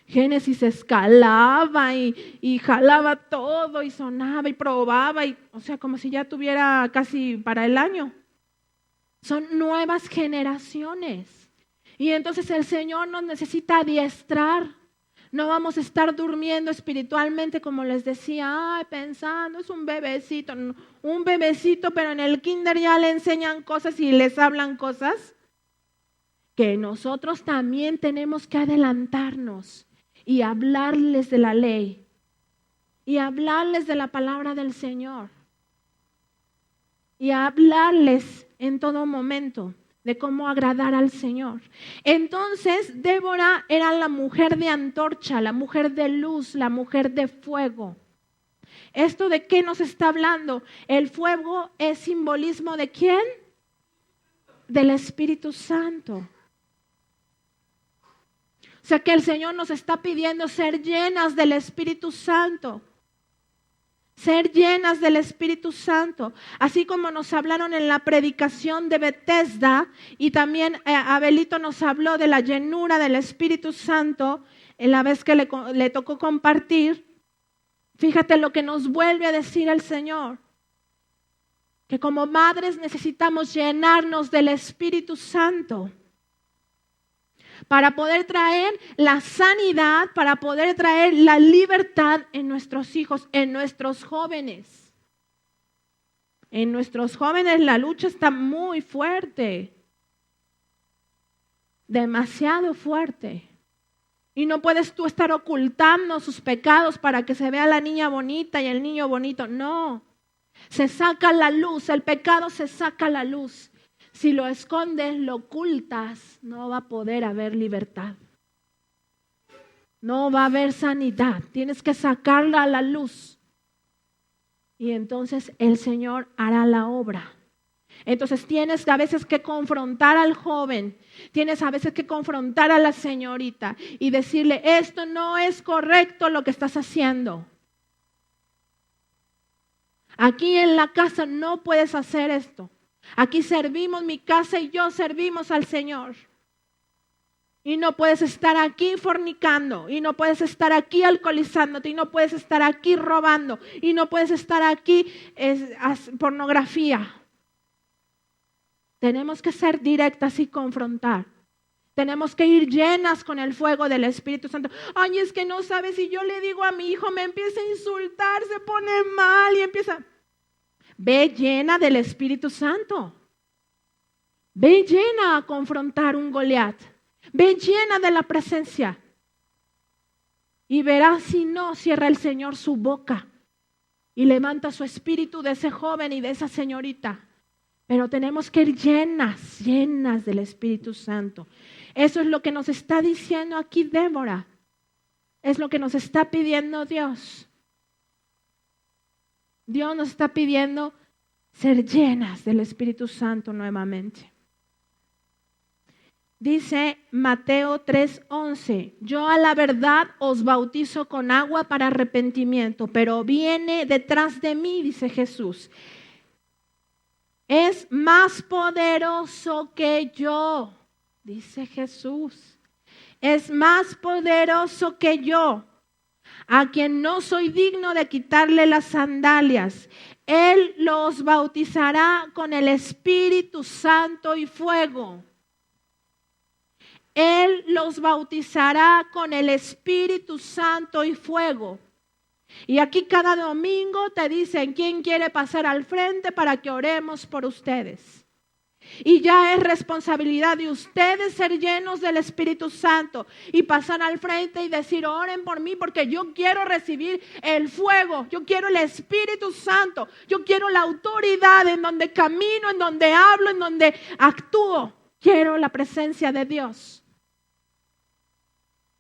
Génesis escalaba y jalaba todo y sonaba y probaba, o sea, como si ya tuviera casi para el año. Son nuevas generaciones. Y entonces el Señor nos necesita adiestrar. No vamos a estar durmiendo espiritualmente, como les decía, pensando, es un bebecito, pero en el kinder ya le enseñan cosas y les hablan cosas. Que nosotros también tenemos que adelantarnos y hablarles de la ley y hablarles de la palabra del Señor y hablarles en todo momento de cómo agradar al Señor. Entonces, Débora era la mujer de antorcha, la mujer de luz, la mujer de fuego. ¿Esto de qué nos está hablando? El fuego es simbolismo ¿de quién? Del Espíritu Santo. O sea que el Señor nos está pidiendo ser llenas del Espíritu Santo. Ser llenas del Espíritu Santo. Así como nos hablaron en la predicación de Bethesda y también Abelito nos habló de la llenura del Espíritu Santo en la vez que le tocó compartir. Fíjate lo que nos vuelve a decir el Señor. Que como madres necesitamos llenarnos del Espíritu Santo. Para poder traer la sanidad, para poder traer la libertad en nuestros hijos, en nuestros jóvenes. En nuestros jóvenes la lucha está muy fuerte, demasiado fuerte. Y no puedes tú estar ocultando sus pecados para que se vea la niña bonita y el niño bonito. No, se saca la luz, el pecado se saca la luz. Si lo escondes, lo ocultas, no va a poder haber libertad. No va a haber sanidad. Tienes que sacarla a la luz. Y entonces el Señor hará la obra. Entonces tienes a veces que confrontar al joven. Tienes a veces que confrontar a la señorita y decirle, esto no es correcto lo que estás haciendo. Aquí en la casa no puedes hacer esto. Aquí servimos, mi casa y yo servimos al Señor. Y no puedes estar aquí fornicando, y no puedes estar aquí alcoholizándote, y no puedes estar aquí robando, y no puedes estar aquí pornografía. Tenemos que ser directas y confrontar. Tenemos que ir llenas con el fuego del Espíritu Santo. Ay, es que no sabes, si yo le digo a mi hijo, me empieza a insultar, se pone mal y empieza... Ve llena del Espíritu Santo. Ve llena a confrontar un Goliat. Ve llena de la presencia. Y verás si no cierra el Señor su boca y levanta su espíritu de ese joven y de esa señorita. Pero tenemos que ir llenas del Espíritu Santo. Eso es lo que nos está diciendo aquí Débora. Es lo que nos está pidiendo Dios. Dios nos está pidiendo ser llenas del Espíritu Santo nuevamente. Dice Mateo 3:11, yo a la verdad os bautizo con agua para arrepentimiento, pero viene detrás de mí, dice Jesús, es más poderoso que yo, dice Jesús, es más poderoso que yo, a quien no soy digno de quitarle las sandalias. Él los bautizará con el Espíritu Santo y fuego. Él los bautizará con el Espíritu Santo y fuego. Y aquí cada domingo te dicen quién quiere pasar al frente para que oremos por ustedes. Y ya es responsabilidad de ustedes ser llenos del Espíritu Santo y pasar al frente y decir, oren por mí porque yo quiero recibir el fuego, yo quiero el Espíritu Santo, yo quiero la autoridad en donde camino, en donde hablo, en donde actúo. Quiero la presencia de Dios.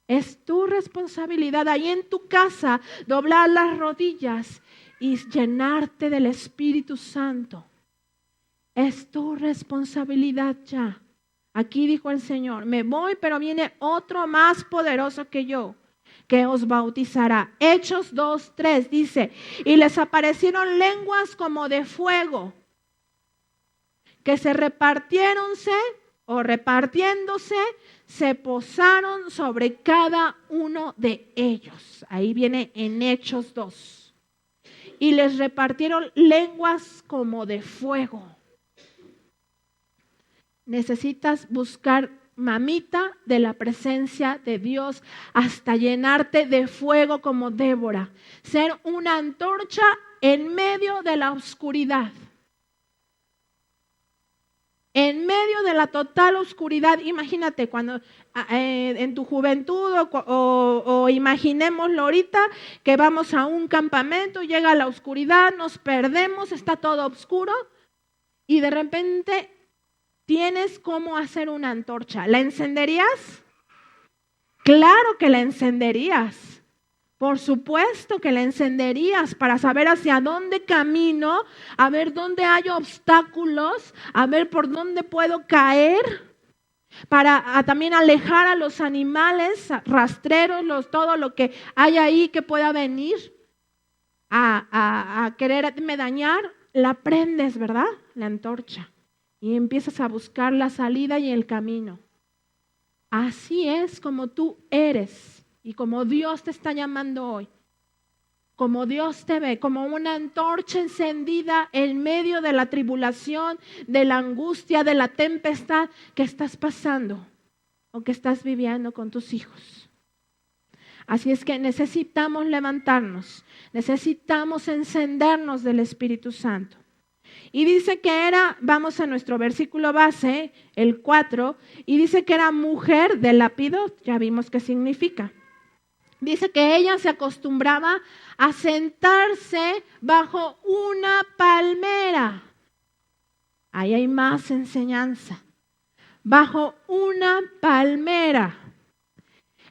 Es tu responsabilidad ahí en tu casa doblar las rodillas y llenarte del Espíritu Santo. Es tu responsabilidad ya. Aquí dijo el Señor, me voy, pero viene otro más poderoso que yo, que os bautizará. Hechos 2:3 dice, y les aparecieron lenguas como de fuego, que se repartiéronse o repartiéndose, se posaron sobre cada uno de ellos. Ahí viene en Hechos 2. Y les repartieron lenguas como de fuego. Necesitas buscar, mamita, de la presencia de Dios hasta llenarte de fuego como Débora. Ser una antorcha en medio de la oscuridad. En medio de la total oscuridad. Imagínate cuando en tu juventud o imaginémoslo ahorita que vamos a un campamento, llega la oscuridad, nos perdemos, está todo oscuro y de repente tienes cómo hacer una antorcha. ¿La encenderías? Claro que la encenderías. Por supuesto que la encenderías para saber hacia dónde camino, a ver dónde hay obstáculos, a ver por dónde puedo caer, para también alejar a los animales rastreros, todo lo que hay ahí que pueda venir a quererme dañar. La prendes, ¿verdad? La antorcha. Y empiezas a buscar la salida y el camino. Así es como tú eres y como Dios te está llamando hoy. Como Dios te ve, como una antorcha encendida en medio de la tribulación, de la angustia, de la tempestad que estás pasando o que estás viviendo con tus hijos. Así es que necesitamos levantarnos, necesitamos encendernos del Espíritu Santo. Y dice que era, vamos a nuestro versículo base, el 4, y dice que era mujer de lápido, ya vimos qué significa. Dice que ella se acostumbraba a sentarse bajo una palmera. Ahí hay más enseñanza. Bajo una palmera.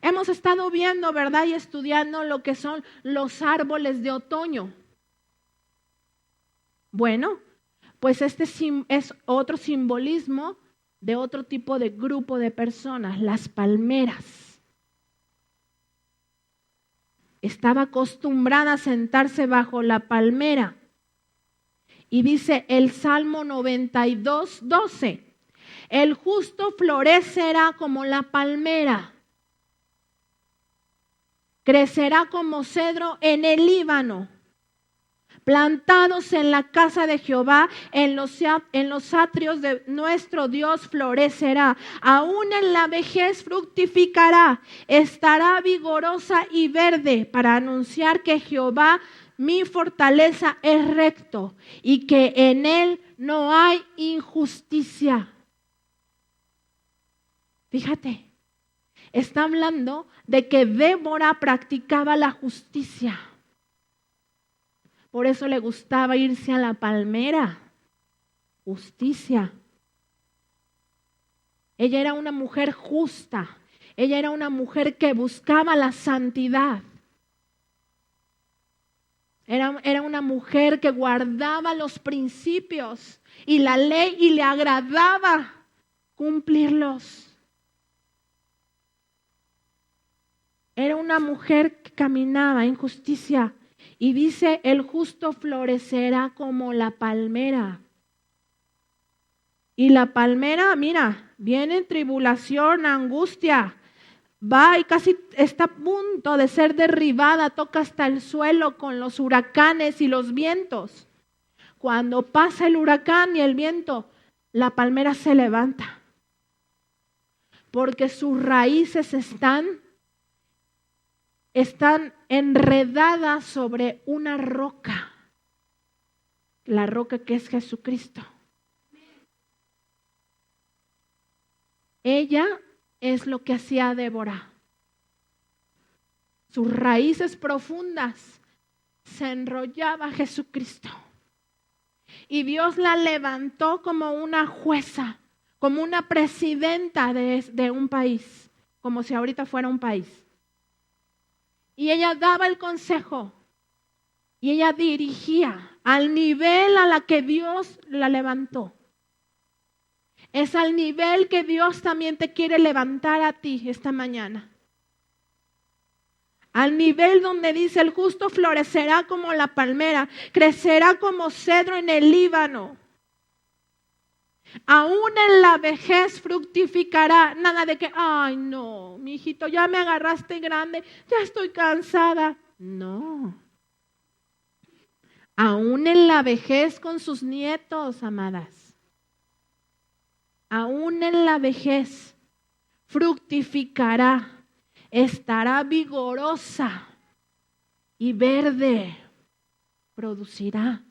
Hemos estado viendo, ¿verdad? Y estudiando lo que son los árboles de otoño. Bueno, pues este es otro simbolismo de otro tipo de grupo de personas, las palmeras. Estaba acostumbrada a sentarse bajo la palmera. Y dice el Salmo 92:12, el justo florecerá como la palmera, crecerá como cedro en el Líbano. Plantados en la casa de Jehová, en los atrios de nuestro Dios florecerá. Aún en la vejez fructificará. Estará vigorosa y verde para anunciar que Jehová, mi fortaleza, es recto y que en él no hay injusticia. Fíjate, está hablando de que Débora practicaba la justicia. Por eso le gustaba irse a la palmera. Justicia. Ella era una mujer justa. Ella era una mujer que buscaba la santidad. Era una mujer que guardaba los principios y la ley y le agradaba cumplirlos. Era una mujer que caminaba en justicia. Y dice, el justo florecerá como la palmera. Y la palmera, mira, viene tribulación, angustia. Va y casi está a punto de ser derribada, toca hasta el suelo con los huracanes y los vientos. Cuando pasa el huracán y el viento, la palmera se levanta. Porque sus raíces están enredadas sobre una roca, la roca que es Jesucristo. Ella es lo que hacía Débora. Sus raíces profundas se enrollaba a Jesucristo. Y Dios la levantó como una jueza, como una presidenta de un país, como si ahorita fuera un país. Y ella daba el consejo y ella dirigía al nivel a la que Dios la levantó. Es al nivel que Dios también te quiere levantar a ti esta mañana. Al nivel donde dice: el justo florecerá como la palmera, crecerá como cedro en el Líbano. Aún en la vejez fructificará. Nada de que, ay no, mi hijito, ya me agarraste grande, ya estoy cansada. No. Aún en la vejez con sus nietos, amadas. Aún en la vejez fructificará. Estará vigorosa y verde, producirá.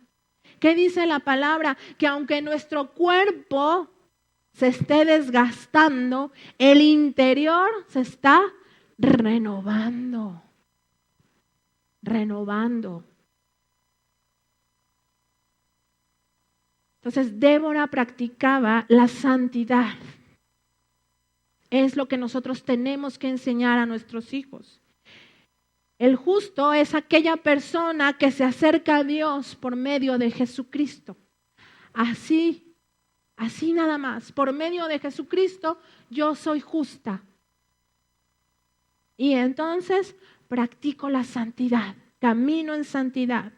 ¿Qué dice la palabra? Que aunque nuestro cuerpo se esté desgastando, el interior se está renovando. Renovando. Entonces, Débora practicaba la santidad. Es lo que nosotros tenemos que enseñar a nuestros hijos. El justo es aquella persona que se acerca a Dios por medio de Jesucristo. Así nada más. Por medio de Jesucristo yo soy justa. Y entonces practico la santidad, camino en santidad.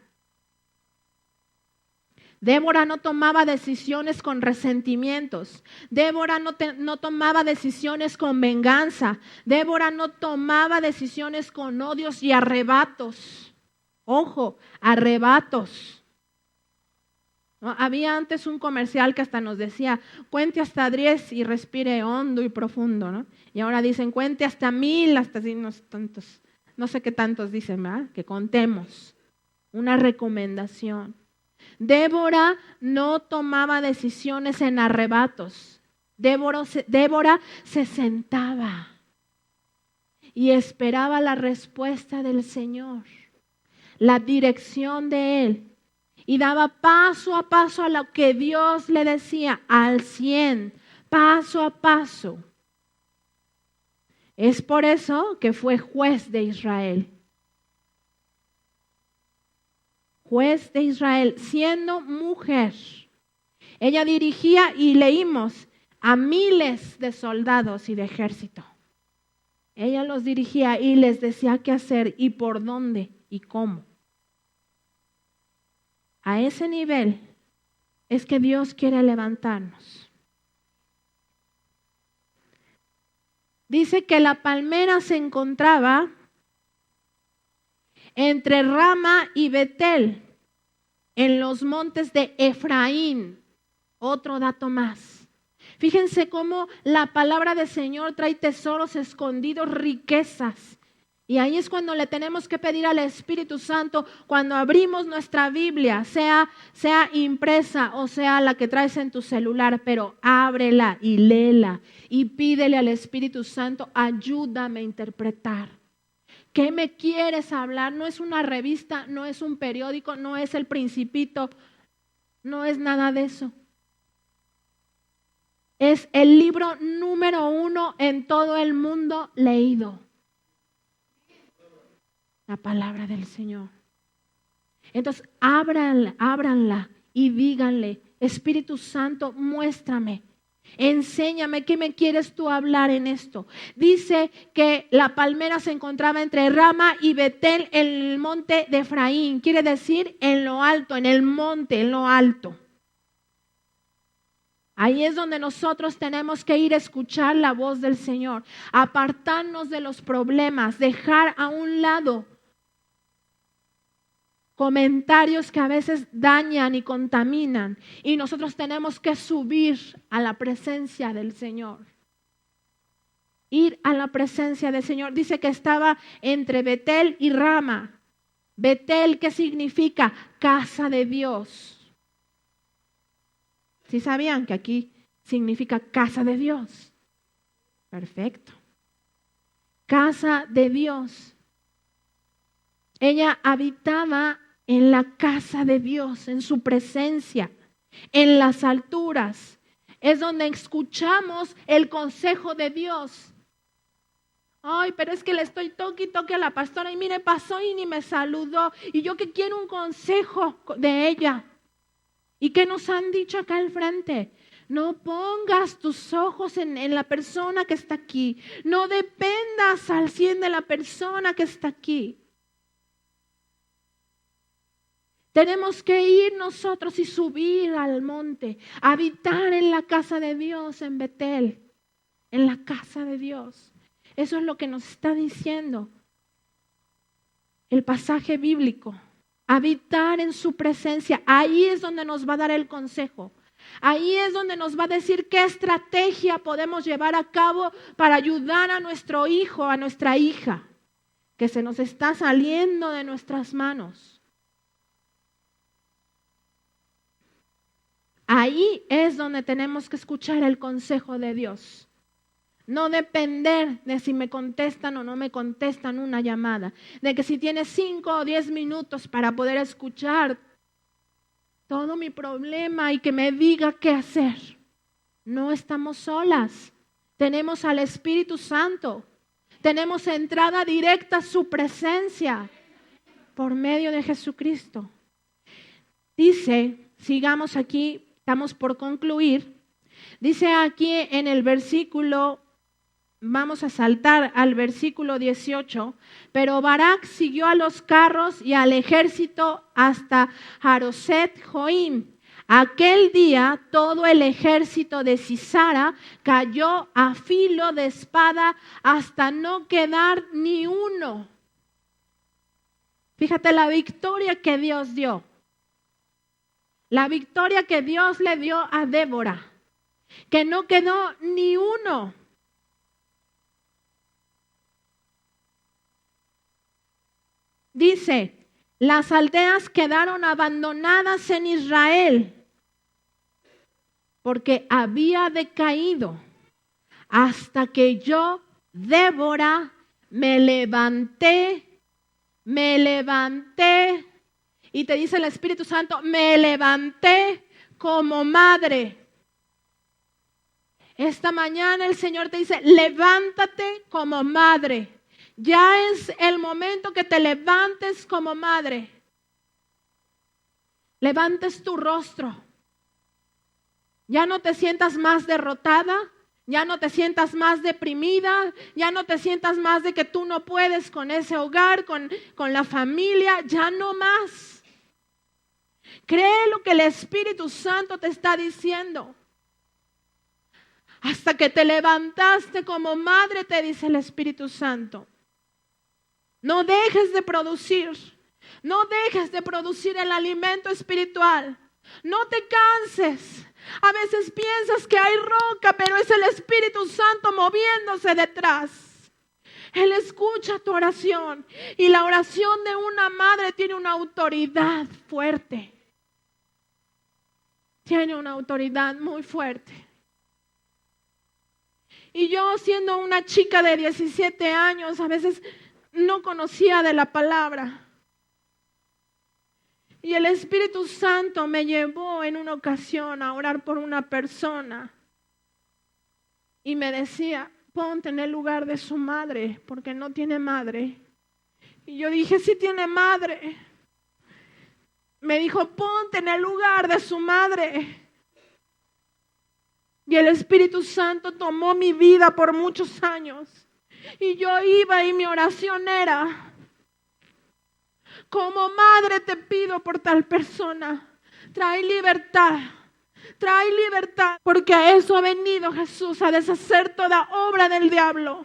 Débora no tomaba decisiones con resentimientos. Débora no tomaba decisiones con venganza. Débora no tomaba decisiones con odios y arrebatos. Ojo, arrebatos. ¿No? Había antes un comercial que hasta nos decía: cuente hasta 10 y respire hondo y profundo, ¿no? Y ahora dicen: cuente hasta 1000, hasta así, no sé qué tantos dicen, ¿verdad? Que contemos. Una recomendación. Débora no tomaba decisiones en arrebatos. Débora se sentaba y esperaba la respuesta del Señor, la dirección de Él, y daba paso a paso a lo que Dios le decía, al 100, paso a paso. Es por eso que fue juez de Israel. Juez de Israel, siendo mujer. Ella dirigía, y leímos, a miles de soldados y de ejército. Ella los dirigía y les decía qué hacer y por dónde y cómo. A ese nivel es que Dios quiere levantarnos. Dice que la palmera se encontraba entre Rama y Betel, en los montes de Efraín. Otro dato más. Fíjense cómo la palabra del Señor trae tesoros escondidos, riquezas. Y ahí es cuando le tenemos que pedir al Espíritu Santo, cuando abrimos nuestra Biblia, sea impresa o sea la que traes en tu celular, pero ábrela y léela y pídele al Espíritu Santo: ayúdame a interpretar. ¿Qué me quieres hablar? No es una revista, no es un periódico, no es El Principito, no es nada de eso. Es el libro número 1 en todo el mundo leído. La palabra del Señor. Entonces, ábranla y díganle: Espíritu Santo, muéstrame. Enséñame, ¿qué me quieres tú hablar en esto? Dice que la palmera se encontraba entre Rama y Betel en el monte de Efraín. Quiere decir en lo alto, en el monte, en lo alto. Ahí es donde nosotros tenemos que ir a escuchar la voz del Señor, apartarnos de los problemas, dejar a un lado comentarios que a veces dañan y contaminan, y nosotros tenemos que subir a la presencia del Señor. Ir a la presencia del Señor. Dice que estaba entre Betel y Rama. Betel, ¿qué significa? Casa de Dios. ¿Sí sabían que aquí significa casa de Dios? Perfecto. Casa de Dios. Ella habitaba en la casa de Dios, en su presencia, en las alturas. Es donde escuchamos el consejo de Dios. Ay, pero es que le estoy toque y toque a la pastora y mire, pasó y ni me saludó. Y yo que quiero un consejo de ella. ¿Y qué nos han dicho acá al frente? No pongas tus ojos en la persona que está aquí. No dependas al 100 de la persona que está aquí. Tenemos que ir nosotros y subir al monte, habitar en la casa de Dios en Betel, en la casa de Dios. Eso es lo que nos está diciendo el pasaje bíblico. Habitar en su presencia. Ahí es donde nos va a dar el consejo. Ahí es donde nos va a decir qué estrategia podemos llevar a cabo para ayudar a nuestro hijo, a nuestra hija, que se nos está saliendo de nuestras manos. Ahí es donde tenemos que escuchar el consejo de Dios. No depender de si me contestan o no me contestan una llamada. De que si tienes 5 o 10 minutos para poder escuchar todo mi problema y que me diga qué hacer. No estamos solas. Tenemos al Espíritu Santo. Tenemos entrada directa a su presencia por medio de Jesucristo. Dice, sigamos aquí, estamos por concluir. Dice aquí en el versículo, vamos a saltar al versículo 18, pero Barak siguió a los carros y al ejército hasta Haroset Joim. Aquel día todo el ejército de Sisara cayó a filo de espada hasta no quedar ni uno. Fíjate la victoria que Dios dio. La victoria que Dios le dio a Débora, que no quedó ni uno. Dice, las aldeas quedaron abandonadas en Israel porque había decaído hasta que yo, Débora, me levanté y te dice el Espíritu Santo, me levanté como madre. Esta mañana el Señor te dice, levántate como madre. Ya es el momento que te levantes como madre. Levantes tu rostro. Ya no te sientas más derrotada. Ya no te sientas más deprimida. Ya no te sientas más de que tú no puedes con ese hogar, con la familia. Ya no más. Cree lo que el Espíritu Santo te está diciendo. Hasta que te levantaste como madre, te dice el Espíritu Santo. No dejes de producir. No dejes de producir el alimento espiritual. No te canses. A veces piensas que hay roca, pero es el Espíritu Santo moviéndose detrás. Él escucha tu oración. Y la oración de una madre tiene una autoridad fuerte. Tiene una autoridad muy fuerte. Y yo, siendo una chica de 17 años, a veces no conocía de la palabra. Y el Espíritu Santo me llevó en una ocasión a orar por una persona. Y me decía, ponte en el lugar de su madre, porque no tiene madre. Y yo dije, sí tiene madre. Me dijo, ponte en el lugar de su madre. Y el Espíritu Santo tomó mi vida por muchos años. Y yo iba y mi oración era, como madre te pido por tal persona, trae libertad, porque a eso ha venido Jesús, a deshacer toda obra del diablo.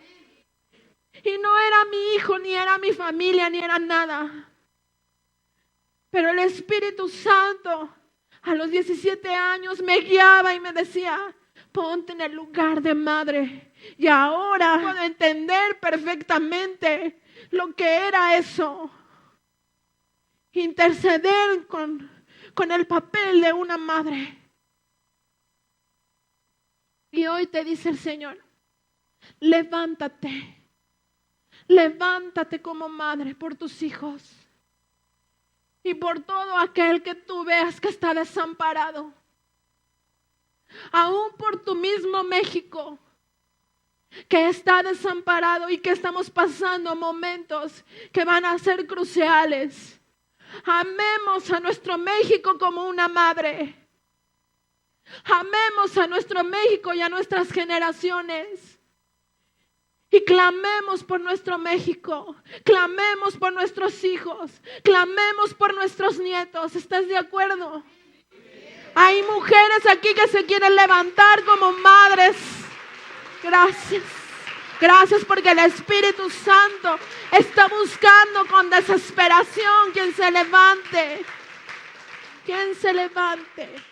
Y no era mi hijo, ni era mi familia, ni era nada. Pero el Espíritu Santo a los 17 años me guiaba y me decía, ponte en el lugar de madre. Y ahora puedo entender perfectamente lo que era eso. Interceder con el papel de una madre. Y hoy te dice el Señor, Levántate. Levántate como madre por tus hijos y por todo aquel que tú veas que está desamparado. Aún por tu mismo México, que está desamparado y que estamos pasando momentos que van a ser cruciales. Amemos a nuestro México como una madre. Amemos a nuestro México y a nuestras generaciones. Y clamemos por nuestro México, clamemos por nuestros hijos, clamemos por nuestros nietos. ¿Estás de acuerdo? Hay mujeres aquí que se quieren levantar como madres. Gracias. Gracias porque el Espíritu Santo está buscando con desesperación quien se levante. Quien se levante.